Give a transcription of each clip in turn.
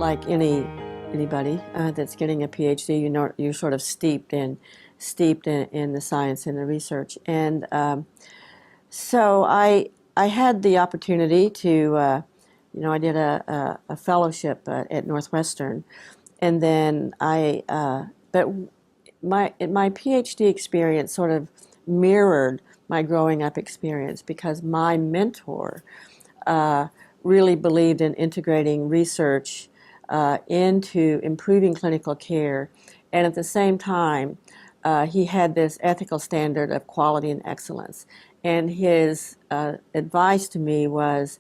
like anybody that's getting a PhD, you're sort of steeped in the science and the research. And so I had the opportunity to, I did a fellowship at Northwestern, and then but my PhD experience sort of mirrored my growing up experience because my mentor really believed in integrating research into improving clinical care, and at the same time, he had this ethical standard of quality and excellence. And his advice to me was,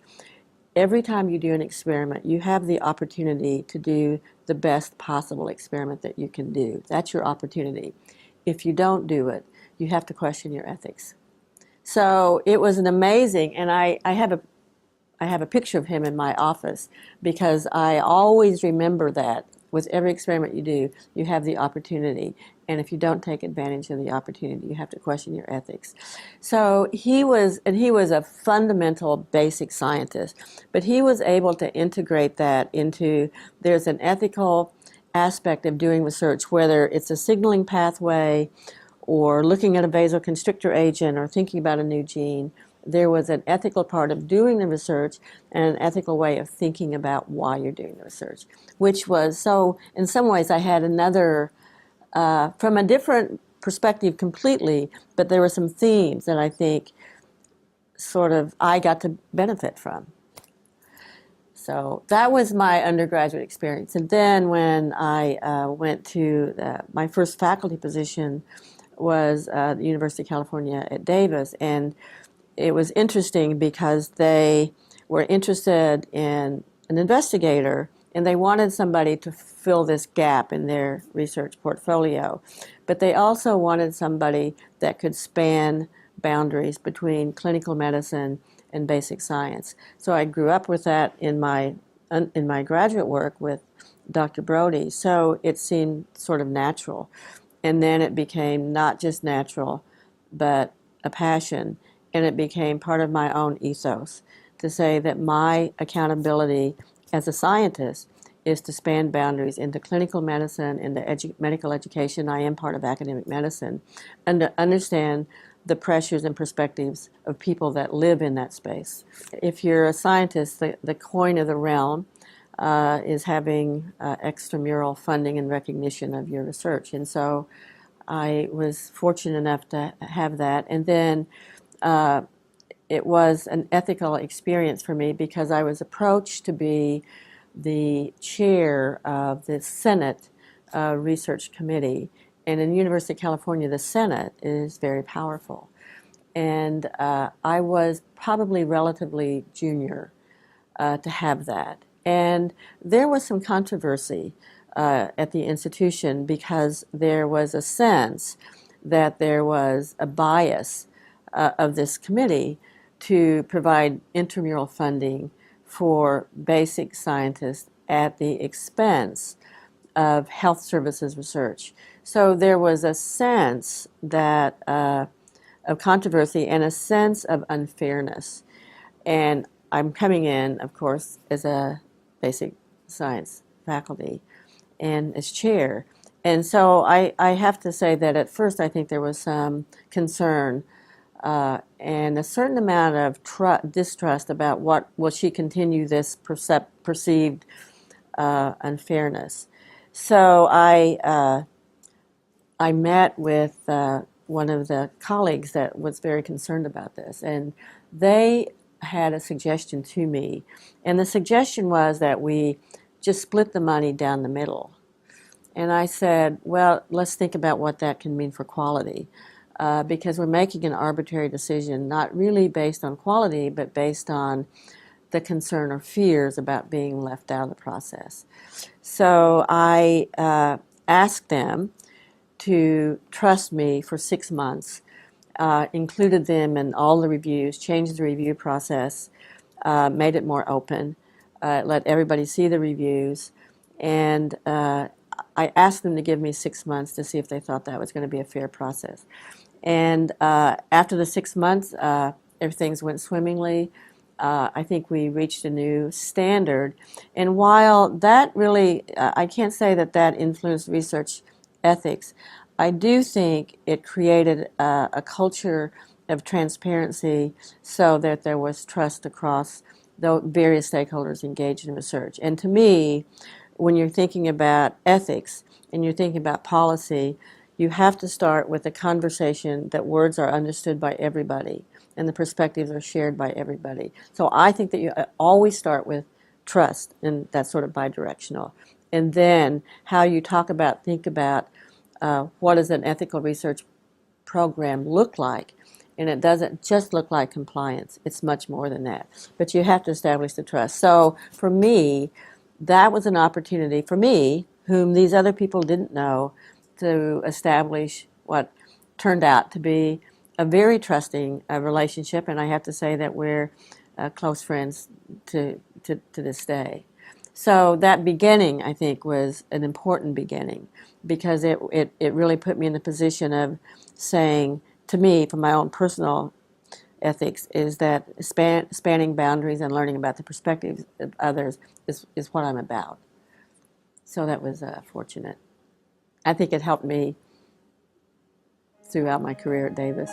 every time you do an experiment, you have the opportunity to do the best possible experiment that you can do. That's your opportunity. If you don't do it, you have to question your ethics. So it was an amazing, and I have a picture of him in my office because I always remember that with every experiment you do, you have the opportunity. And if you don't take advantage of the opportunity, you have to question your ethics. So he was a fundamental basic scientist, but he was able to integrate that into, there's an ethical aspect of doing research, whether it's a signaling pathway or looking at a vasoconstrictor agent or thinking about a new gene. There was an ethical part of doing the research and an ethical way of thinking about why you're doing the research, which was, so in some ways I had another, from a different perspective completely, but there were some themes that I think sort of I got to benefit from. So that was my undergraduate experience. And then when I went to my first faculty position was the University of California at Davis, and it was interesting because they were interested in an investigator and they wanted somebody to fill this gap in their research portfolio. But they also wanted somebody that could span boundaries between clinical medicine and basic science. So I grew up with that in my graduate work with Dr. Brody, so it seemed sort of natural. And then it became not just natural, but a passion. And it became part of my own ethos to say that my accountability as a scientist is to span boundaries into clinical medicine, into medical education. I am part of academic medicine, and to understand the pressures and perspectives of people that live in that space. If you're a scientist, the coin of the realm is having extramural funding and recognition of your research. And so I was fortunate enough to have that. And then it was an ethical experience for me because I was approached to be the chair of the Senate Research Committee. And in the University of California, the Senate is very powerful. And I was probably relatively junior to have that. And there was some controversy at the institution because there was a sense that there was a bias of this committee to provide intramural funding for basic scientists at the expense of health services research. So there was a sense that of controversy and a sense of unfairness. And I'm coming in, of course, as a basic science faculty and as chair. And so I have to say that at first I think there was some concern and a certain amount of distrust about will she continue this perceived unfairness. So I met with one of the colleagues that was very concerned about this, and they had a suggestion to me, and the suggestion was that we just split the money down the middle. And I said, well, let's think about what that can mean for quality. Because we're making an arbitrary decision, not really based on quality, but based on the concern or fears about being left out of the process. So I asked them to trust me for 6 months, included them in all the reviews, changed the review process, made it more open, let everybody see the reviews, and I asked them to give me 6 months to see if they thought that was going to be a fair process. And after the 6 months, everything went swimmingly. I think we reached a new standard. And while that really, I can't say that that influenced research ethics, I do think it created a culture of transparency so that there was trust across the various stakeholders engaged in research. And to me, when you're thinking about ethics and you're thinking about policy, you have to start with a conversation that words are understood by everybody and the perspectives are shared by everybody. So I think that you always start with trust, and that's sort of bidirectional. And then how you think about what does an ethical research program look like? And it doesn't just look like compliance. It's much more than that. But you have to establish the trust. So for me, that was an opportunity for me, whom these other people didn't know, to establish what turned out to be a very trusting relationship. And I have to say that we're close friends to this day. So that beginning, I think, was an important beginning because it really put me in the position of saying, to me, from my own personal ethics, is that spanning boundaries and learning about the perspectives of others is what I'm about. So that was fortunate. I think it helped me throughout my career at Davis.